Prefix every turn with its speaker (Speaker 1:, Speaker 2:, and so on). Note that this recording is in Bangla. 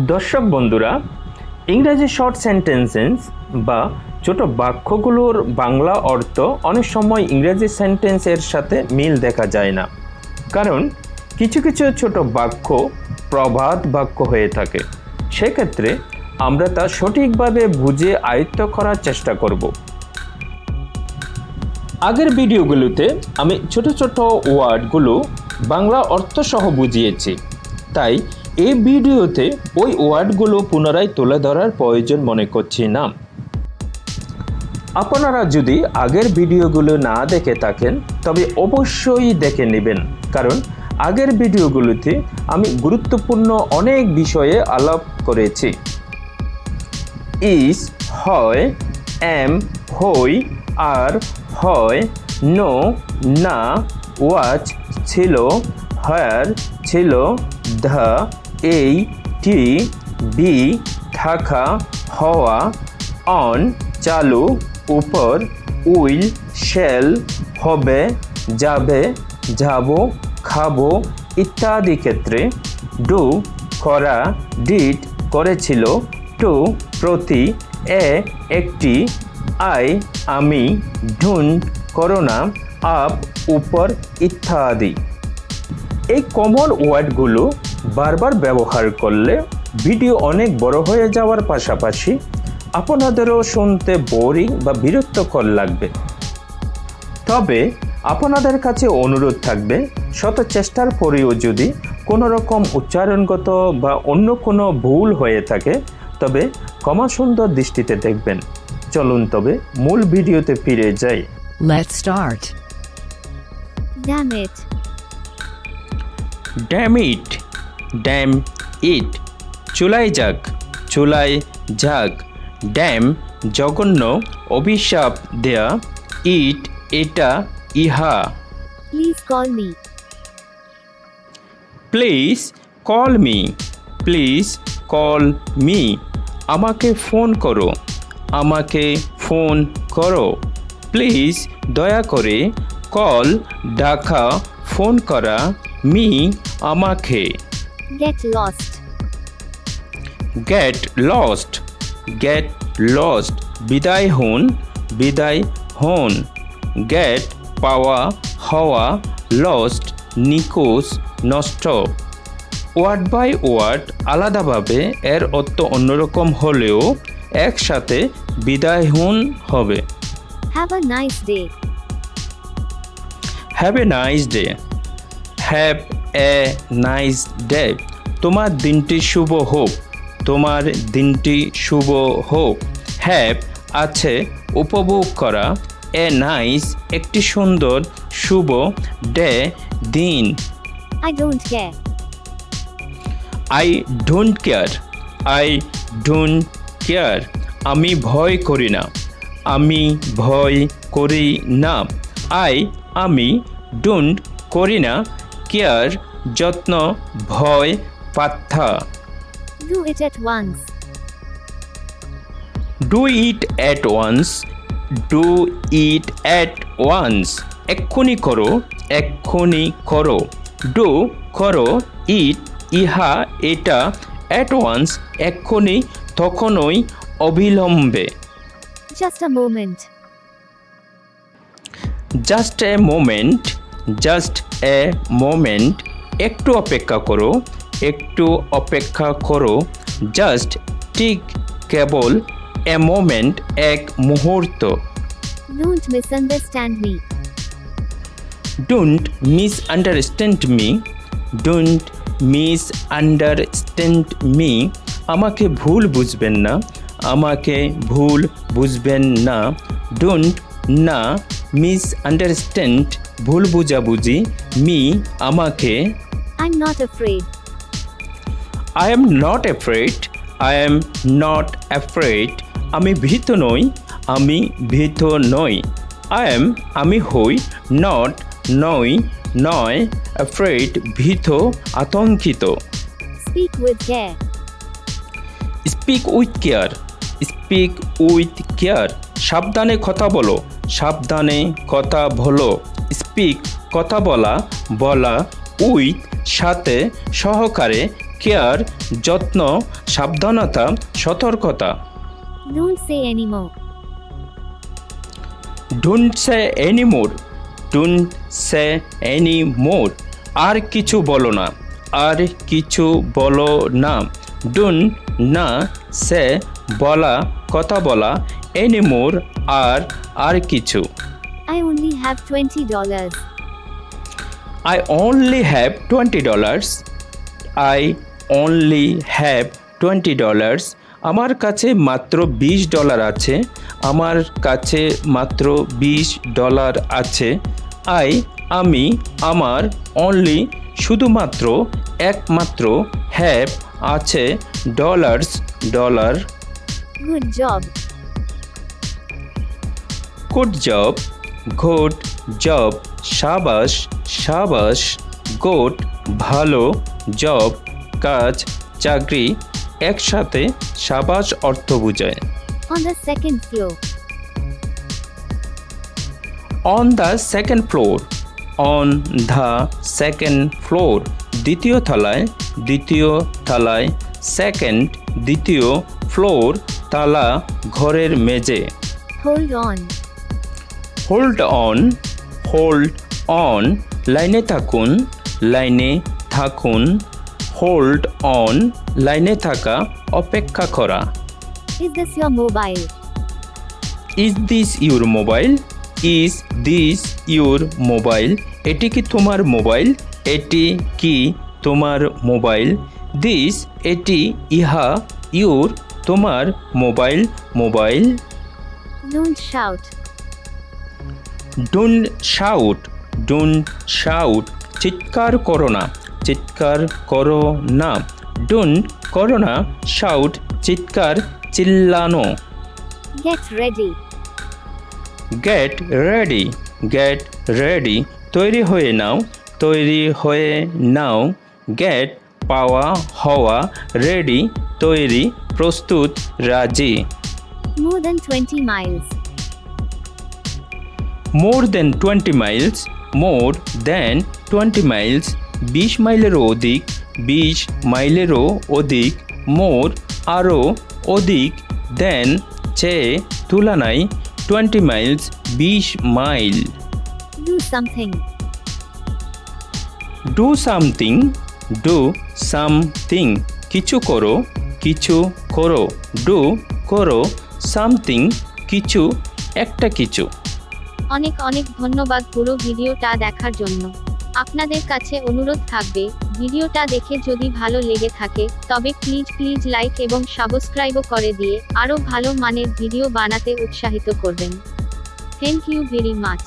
Speaker 1: দর্শক বন্ধুরা, ইংরেজি শর্ট সেন্টেন্সেস বা ছোট বাক্যগুলোর বাংলা অর্থ অনেক সময় ইংরেজি সেন্টেন্সের সাথে মিল দেখা যায় না, কারণ কিছু কিছু ছোট বাক্য প্রবাদ বাক্য হয়ে থাকে। সেক্ষেত্রে আমরা তা সঠিকভাবে বুঝে আয়ত্ত করার চেষ্টা করব। আগের ভিডিওগুলোতে আমি ছোট ছোট ওয়ার্ডগুলো বাংলা অর্থসহ বুঝিয়েছি, তাই এই ভিডিওতে ওই ওয়ার্ডগুলো পুনরায় তুলে ধরার প্রয়োজন মনে করছি না। আপনারা যদি আগের ভিডিওগুলো না দেখে থাকেন তবে অবশ্যই দেখে নেবেন, কারণ আগের ভিডিওগুলোতে আমি গুরুত্বপূর্ণ অনেক বিষয়ে আলাপ করেছি। ইস হয়, এম হই, আর হয়, নো না, ওয়াচ ছিল, হায়ার ছিল, ধা এই, টি, বি থাকা, হওয়া, অন চালু, উপর, উইল শেল হবে, যাবে, যাব, খাবো ইত্যাদি ক্ষেত্রে ডু করা, ডিড করেছিল, টু প্রতি, এ একটি, আই আমি, ডোন্ট করোনা, আপ উপর ইত্যাদি। এই কমন ওয়ার্ডগুলো বারবার ব্যবহার করলে ভিডিও অনেক বড় হয়ে যাওয়ার পাশাপাশি আপনাদেরও শুনতে বোরিং বা বিরক্তকর লাগবে। তবে আপনাদের কাছে অনুরোধ থাকবে, শত চেষ্টার পরেও যদি কোনো রকম উচ্চারণগত বা অন্য কোনো ভুল হয়ে থাকে তবে ক্ষমা সুন্দর দৃষ্টিতে দেখবেন। চলুন তবে মূল ভিডিওতে ফিরে যাই।
Speaker 2: Let's start.
Speaker 3: Damn it.
Speaker 1: Damn it, damn it, চুলায় যাক, চুলায় যাক, ড্যাম জঘন্য, অভিশাপ দেয়া, ইট এটা, ইহা।
Speaker 3: Please call me.
Speaker 1: Please call me, please call me, আমাকে ফোন করো, আমাকে ফোন করো। প্লিজ দয়া করে, কল ডাকা, ফোন করা, মি আমাকে।
Speaker 3: Get lost.
Speaker 1: Get lost, get lost, বিদায় হন, বিদায় হন। গেট পাওয়া, হওয়া, লস্ট নিখোঁজ, নষ্ট। ওয়ার্ড বাই ওয়ার্ড আলাদাভাবে এর অর্থ অন্যরকম হলেও একসাথে বিদায় হন হবে।
Speaker 3: Have a nice day.
Speaker 1: Have a nice day, have a nice day, তোমার দিনটি শুভ হোক, তোমার দিনটি শুভ হোক। হ্যাভ আছে উপভোগ করা, এ নাইস একটি সুন্দর, শুভ, ডে দিন।
Speaker 3: I don't care.
Speaker 1: I don't care, I don't care, আমি ভয় করি না, আমি ভয় করি না। আমি ডোন্ট করি না, কেয়ার যত্ন, ভয় পাত্তা।
Speaker 3: Do it at once.
Speaker 1: Do it at once, do it at once, এক্ষুনি করো, এক্ষুনি করো। ডু করো, ইট ইহা এটা, অ্যাট ওয়ান্স এক্ষুনি, তখনই, অবিলম্বে।
Speaker 3: Just a moment.
Speaker 1: Just a moment, just a moment, একটু অপেক্ষা করো, একটু অপেক্ষা করো। জাস্ট ঠিক কেবল, এ মোমেন্ট এক মুহূর্ত।
Speaker 3: Don't misunderstand me.
Speaker 1: Don't misunderstand me, don't misunderstand me, আমাকে ভুল বুঝবেন না, আমাকে ভুল বুঝবেন না। ডোন্ট না, মিসআন্ডারস্ট্যান্ড ভুল বুঝাবুঝি, মি আমাকে।
Speaker 3: I'm not afraid.
Speaker 1: I am not afraid, I am not afraid, আমি ভীত নই, আমি ভীত নই। আই এম আমি হই, নট নই, নয়, অ্যাফ্রেড ভীত, আতঙ্কিত।
Speaker 3: Speak with care.
Speaker 1: Speak with care, speak with care, সাবধানে কথা বলো, সাবধানে কথা বলো। স্পিক কথা বলা, বলা, উইথ সাথে, সহকারে, কেয়ার যত্ন, সাবধানতা, সতর্কতা।
Speaker 3: Don't say anymore.
Speaker 1: Don't say anymore, don't say anymore, আর কিছু বলো না, আর কিছু বলো না। ডোন্ট না সে বলা, কথা বলা, এনিমোর আর কিছু।
Speaker 3: I only have $20.
Speaker 1: I only have $20. I only have $20. আমার কাছে মাত্র $20 আছে। আমার কাছে মাত্র $20 আছে। আমি, আমার, অনলি, শুধুমাত্র, একমাত্র, হ্যাভ, আছে, dollar.
Speaker 3: Good job.
Speaker 1: Good job, good job, সাবাস, সাবাস, গুড, ভালো, জব, কাজ, চাকরি, একসাথে সাবাস অর্থ বোঝায়।
Speaker 3: On the second floor.
Speaker 1: On the second floor, on the second floor, দ্বিতীয় তলায়, দ্বিতীয় তলায়, সেকেন্ড, দ্বিতীয়, ফ্লোর, তালা, ঘরের মেঝে।
Speaker 3: Hold on.
Speaker 1: Hold on, hold on, লাইনে থাকুন, লাইনে থাকুন, হোল্ড অন, লাইনে থাকা, অপেক্ষা করা।
Speaker 3: Is this your mobile?
Speaker 1: Is this your mobile? Is this your mobile? এটি কি তোমার মোবাইল? এটি কি তোমার মোবাইল? দিস, এটি, ইহা, ইউর, তোমার, mobile, mobile.
Speaker 3: Don't shout.
Speaker 1: Don't shout, don't shout, চিৎকার করো না, চিৎকার করো না। ডোন্ট, করো না, শাউট, চিৎকার, চিল্লানো।
Speaker 3: Get ready.
Speaker 1: Get ready, get ready, তৈরি হয়ে নাও, তৈরি হয়ে নাও। গেট, পাওয়া, হওয়া, রেডি, তৈরি, প্রস্তুত, রাজি।
Speaker 3: More than 20 miles.
Speaker 1: মোর দেন 20 মাইলস, মোর দেন 20 মাইলস, 20 মাইলেরও অধিক, 20 মাইলেরও অধিক। মোর, আরও, অধিক, দেন, চেয়ে, তুলনায়, 20 Miles, 20 mile.
Speaker 3: Do something.
Speaker 1: Do something, do something, কিছু করো, কিছু করো। ডু, করো, সামথিং, কিছু, একটা কিছু।
Speaker 2: অনেক অনেক ধন্যবাদ পুরো ভিডিওটা দেখার জন্য। আপনাদের কাছে অনুরোধ থাকবে, ভিডিওটা দেখে যদি ভালো লেগে থাকে তবে প্লিজ লাইক এবং সাবস্ক্রাইবও করে দিয়ে আরও ভালো মানের ভিডিও বানাতে উৎসাহিত করবেন। Thank you very much.